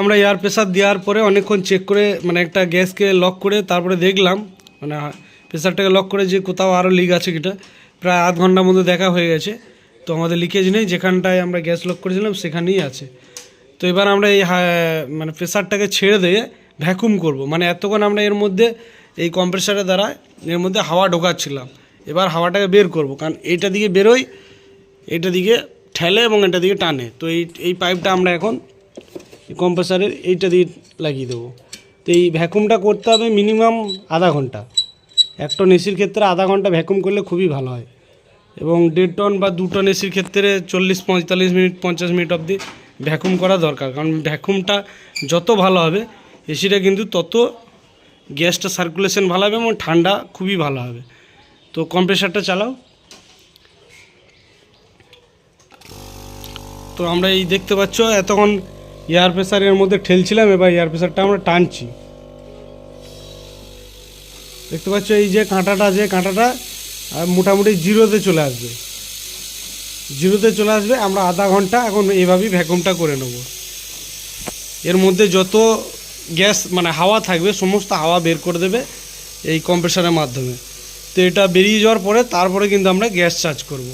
আমরা air pressure দেওয়ার পরে অনেকক্ষণ চেক করে মানে একটা গ্যাসকে লক করে তারপরে দেখলাম মানে প্রেসারটাকে লক করে যে কোথাও আরও লিক আছে কিটা। প্রায় আধ ঘন্টার মধ্যে দেখা হয়ে গেছে। তো আমাদের লিকেজ নেই, যেখানটায় আমরা গ্যাস লক করেছিলাম সেখানেই আছে। তো এবার আমরা এই মানে প্রেসারটাকে ছেড়ে দিয়ে ভ্যাকুম করব। মানে এতক্ষণ আমরা এর মধ্যে এই কম্প্রেসারের দ্বারা এর মধ্যে হাওয়া ঢোকাচ্ছিলাম। এবার হাওয়াটাকে বের করব, কারণ এইটা দিকে বেরোয়, এইটা দিকে ঠেলে এবং এটা দিকে টানে। তো এই পাইপটা আমরা এখন কম্প্রেসারের এইটা দিয়ে লাগিয়ে দেবো। তো এই ভ্যাকুমটা করতে হবে মিনিমাম আধা ঘন্টা। 1 টন এসির ক্ষেত্রে আধা ঘন্টা ভ্যাকুম করলে খুবই ভালো হয়, এবং 1.5 টন বা 2 টন এসির ক্ষেত্রে 40-45 মিনিট 50 মিনিট অবধি ভ্যাকুম করা দরকার। কারণ ভ্যাকুমটা যত ভালো হবে এসিটা কিন্তু তত গ্যাসটা সার্কুলেশন ভালো হবে এবং ঠান্ডা খুবই ভালো হবে। তো কম্প্রেসারটা চালাও। তো আমরা এই দেখতে পাচ্ছ এতক্ষণ এয়ার প্রেসারের মধ্যে ঠেলছিলাম, এবার এয়ার প্রেসারটা আমরা টানছি। দেখতে পাচ্ছ এই যে কাঁটাটা মোটামুটি জিরোতে চলে আসবে। আমরা আধা ঘন্টা এখন এইভাবেই ভ্যাকুমটা করে নেব। এর মধ্যে যত গ্যাস মানে হাওয়া থাকবে সমস্ত হাওয়া বের করে দেবে এই কম্প্রেসারের মাধ্যমে। তো এটা বেরিয়ে যাওয়ার পরে তারপরে কিন্তু আমরা গ্যাস চার্জ করব।